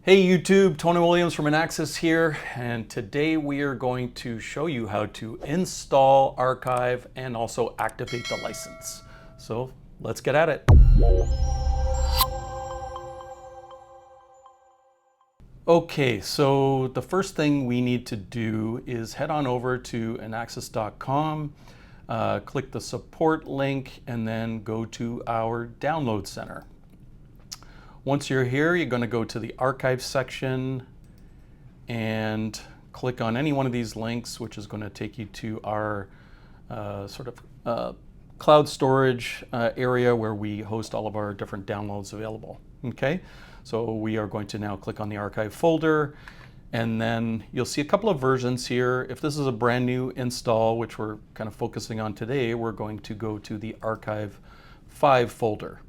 Hey YouTube, Tony Williams from Inaxsys here, and today we are going to show you how to install Arkiv and also activate the license. So let's get at it. Okay, so the first thing we need to do is head on over to inaxsys.com, click the support link, and then go to our download center. Once you're here, you're going to go to the Archive section and click on any one of these links, which is going to take you to our cloud storage area where we host all of our different downloads available. Okay, so we are going to now click on the Archive folder, and then you'll see a couple of versions here. If this is a brand new install, which we're kind of focusing on today, we're going to go to the Arkiv 5 folder.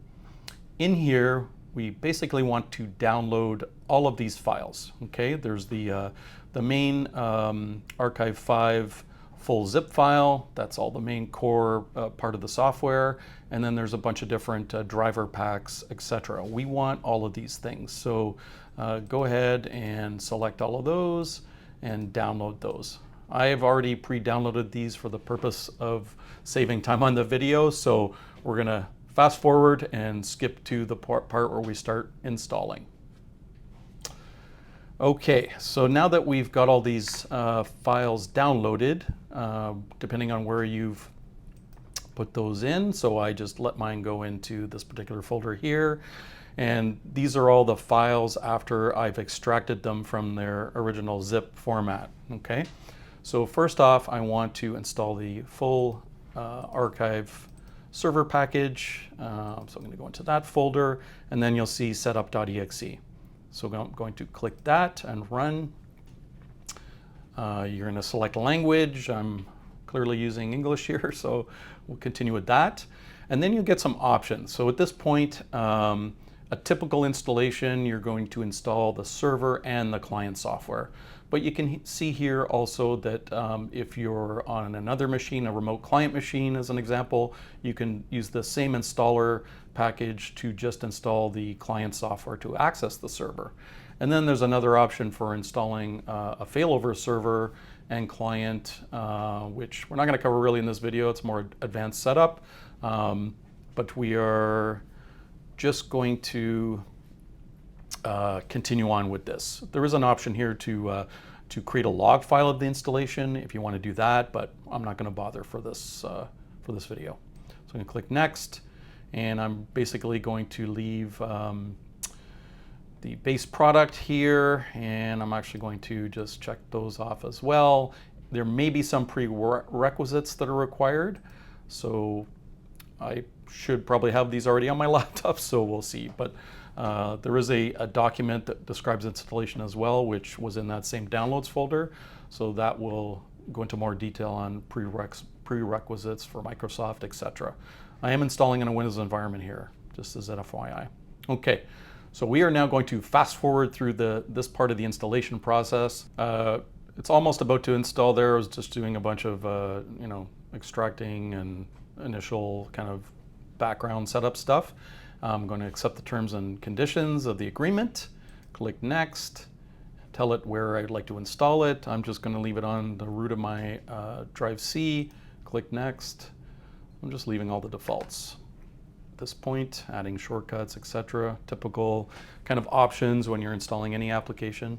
In here, we basically want to download all of these files. Okay, there's the main Arkiv 5 full zip file. That's all the main core part of the software. And then there's a bunch of different driver packs, etc. We want all of these things. So go ahead and select all of those and download those. I have already pre-downloaded these for the purpose of saving time on the video. So we're gonna fast forward and skip to the part where we start installing. Okay, so now that we've got all these files downloaded, depending on where you've put those in, so I just let mine go into this particular folder here, and these are all the files after I've extracted them from their original zip format. Okay, so first off, I want to install the full Arkiv server package, so I'm going to go into that folder, and then you'll see setup.exe. So I'm going to click that and run. You're going to select language. I'm clearly using English here, so we'll continue with that. And then you'll get some options. So at this point, a typical installation, you're going to install the server and the client software. But you can see here also that if you're on another machine, a remote client machine as an example, you can use the same installer package to just install the client software to access the server. And then there's another option for installing a failover server and client, which we're not going to cover really in this video. It's more advanced setup, but we are just going to continue on with this. There is an option here to create a log file of the installation if you want to do that, but I'm not going to bother for this video. So I'm going to click next, and I'm basically going to leave the base product here, and I'm actually going to just check those off as well. There may be some prerequisites that are required, so I should probably have these already on my laptop, so we'll see. But there is a document that describes installation as well, which was in that same downloads folder. So that will go into more detail on prerequisites for Microsoft, etc. I am installing in a Windows environment here, just as an FYI. Okay, so we are now going to fast forward through this part of the installation process. It's almost about to install there. I was just doing a bunch of extracting and initial kind of background setup stuff. I'm going to accept the terms and conditions of the agreement, click next, tell it where I'd like to install it. I'm just going to leave it on the root of my drive C, click next. I'm just leaving all the defaults. At this point, adding shortcuts, etc. Typical kind of options when you're installing any application.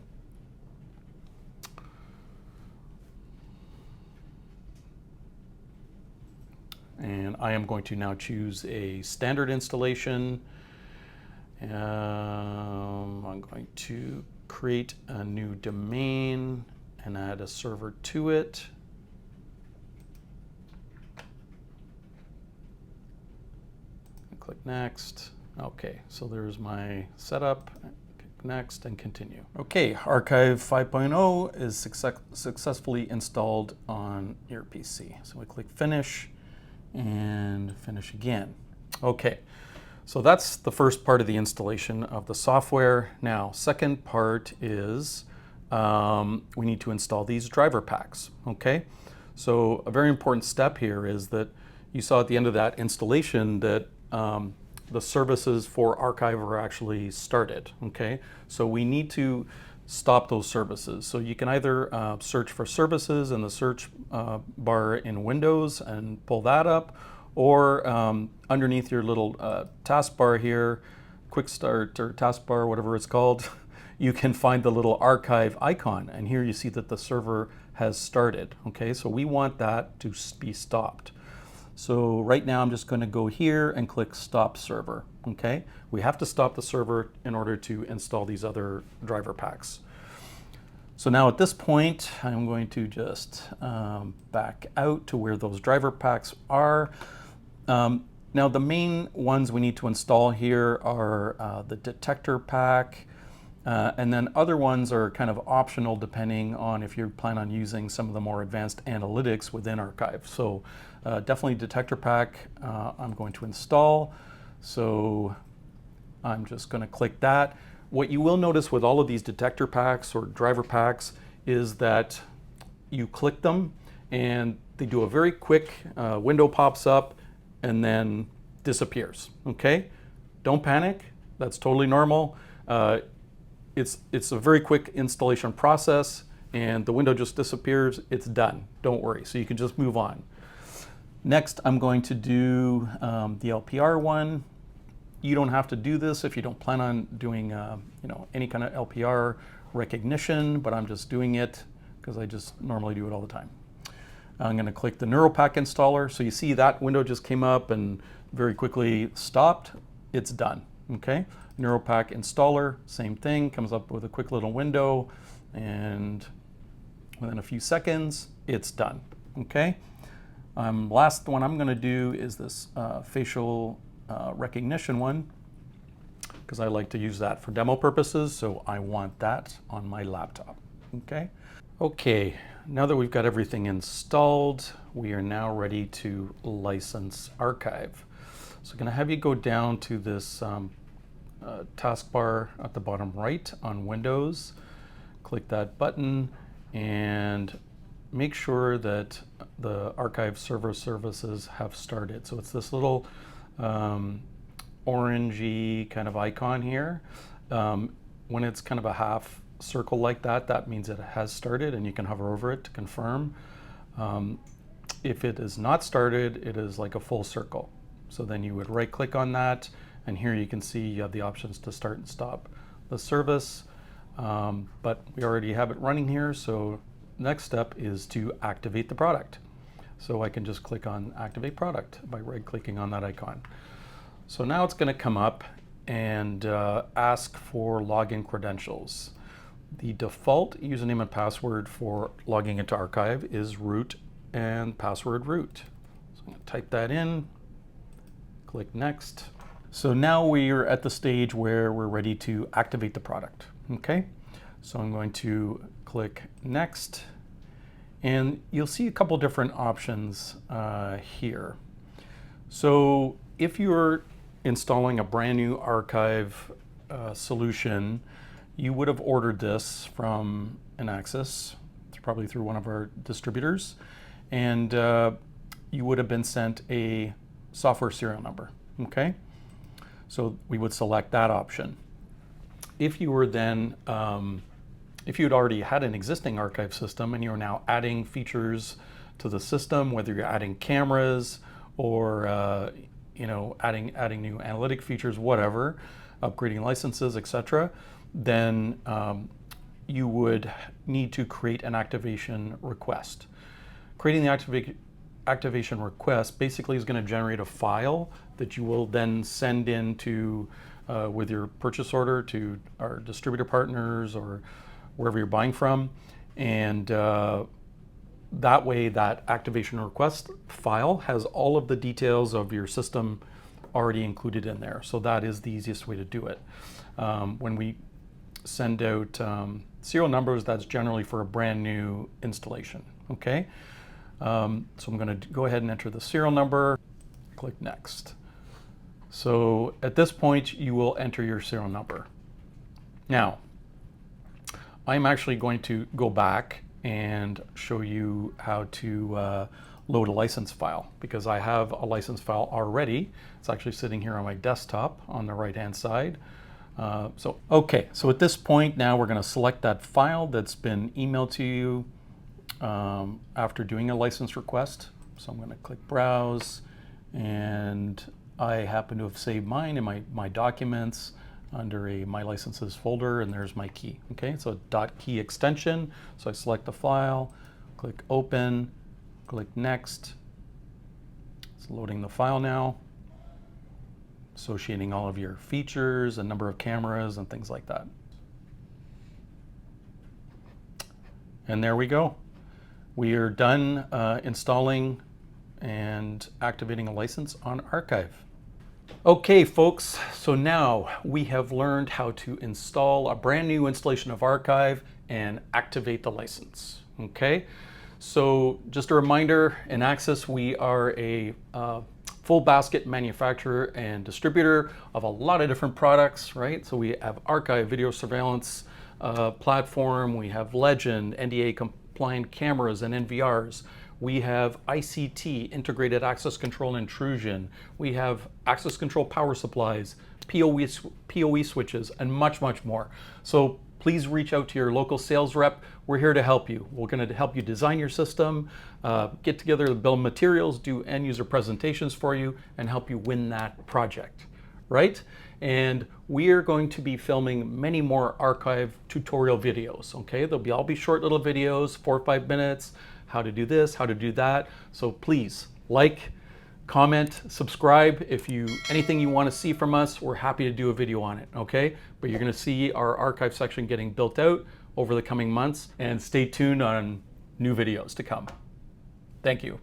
And I am going to now choose a standard installation. I'm going to create a new domain and add a server to it. Click next. Okay, so there's my setup. Click next and continue. Okay, Arkiv 5.0 is successfully installed on your PC. So we click finish and finish again. Okay, so that's the first part of the installation of the software. Now, second part is we need to install these driver packs. Okay, so a very important step here is that you saw at the end of that installation that the services for Arkiv are actually started, okay? So we need to stop those services. So you can either search for services in the search bar in Windows and pull that up, or underneath your little taskbar here, quick start or taskbar, whatever it's called, you can find the little archive icon, and here you see that the server has started, okay? So we want that to be stopped. So right now I'm just going to go here and click Stop Server, okay? We have to stop the server in order to install these other driver packs. So now at this point, I'm going to just back out to where those driver packs are. Now the main ones we need to install here are the detector pack, and then other ones are kind of optional depending on if you plan on using some of the more advanced analytics within Arkiv. So definitely detector pack I'm going to install. So I'm just going to click that. What you will notice with all of these detector packs or driver packs is that you click them and they do a very quick window pops up and then disappears, okay? Don't panic, that's totally normal. It's a very quick installation process and the window just disappears, it's done, don't worry. So you can just move on. Next, I'm going to do the LPR one. You don't have to do this if you don't plan on doing any kind of LPR recognition, but I'm just doing it because I just normally do it all the time. I'm going to click the NeuroPack installer. So you see that window just came up and very quickly stopped. It's done, okay? NeuroPack installer, same thing, comes up with a quick little window, and within a few seconds, it's done, okay? Last one I'm going to do is this facial recognition one, because I like to use that for demo purposes, so I want that on my laptop, okay? Okay, now that we've got everything installed, we are now ready to license Arkiv. So I'm going to have you go down to this taskbar at the bottom right on Windows, click that button, and make sure that the Arkiv server services have started. So it's this little orangey kind of icon here. When it's kind of a half circle like that, that means it has started, and you can hover over it to confirm. If it is not started, it is like a full circle. So then you would right click on that, and here you can see you have the options to start and stop the service. But we already have it running here, so next step is to activate the product. So I can just click on Activate Product by right-clicking on that icon. So now it's going to come up and ask for login credentials. The default username and password for logging into Arkiv is root and password root. So I'm going to type that in, click Next. So now we're at the stage where we're ready to activate the product. Okay, so I'm going to click Next, and you'll see a couple different options here. So if you're installing a brand new Arkiv solution, you would have ordered this from Inaxsys. It's probably through one of our distributors, and you would have been sent a software serial number, okay? So we would select that option. If you were then, if you had already had an existing Arkiv system and you're now adding features to the system, whether you're adding cameras or adding new analytic features, whatever, upgrading licenses, etc., then you would need to create an activation request. Creating the activation request basically is going to generate a file that you will then send in to with your purchase order to our distributor partners or wherever you're buying from, and that way that activation request file has all of the details of your system already included in there. So that is the easiest way to do it. When we send out serial numbers, that's generally for a brand new installation, okay? So I'm going to go ahead and enter the serial number, click Next. So at this point, you will enter your serial number. Now, I'm actually going to go back and show you how to load a license file, because I have a license file already. It's actually sitting here on my desktop on the right hand side. So at this point now we're going to select that file that's been emailed to you after doing a license request. So I'm going to click browse, and I happen to have saved mine in my documents under a My Licenses folder, and there's my key. Okay, so .key extension. So I select the file, click open, click next. It's loading the file now, associating all of your features and number of cameras and things like that. And there we go. We are done installing and activating a license on Arkiv. Okay folks, so now we have learned how to install a brand new installation of Arkiv and activate the license. Okay, so just a reminder, in Inaxsys we are a full basket manufacturer and distributor of a lot of different products, right? So we have Arkiv video surveillance platform, we have Legend, NDA compliant cameras and NVRs. We have ICT, integrated access control intrusion. We have access control power supplies, PoE switches, and much, much more. So please reach out to your local sales rep. We're here to help you. We're going to help you design your system, get together the bill of materials, do end user presentations for you, and help you win that project, right? And we are going to be filming many more Arkiv tutorial videos, okay? They'll all be short little videos, 4 or 5 minutes, how to do this, how to do that. So please like, comment, subscribe. If anything you want to see from us, we're happy to do a video on it, okay? But you're going to see our archive section getting built out over the coming months, and stay tuned on new videos to come. Thank you.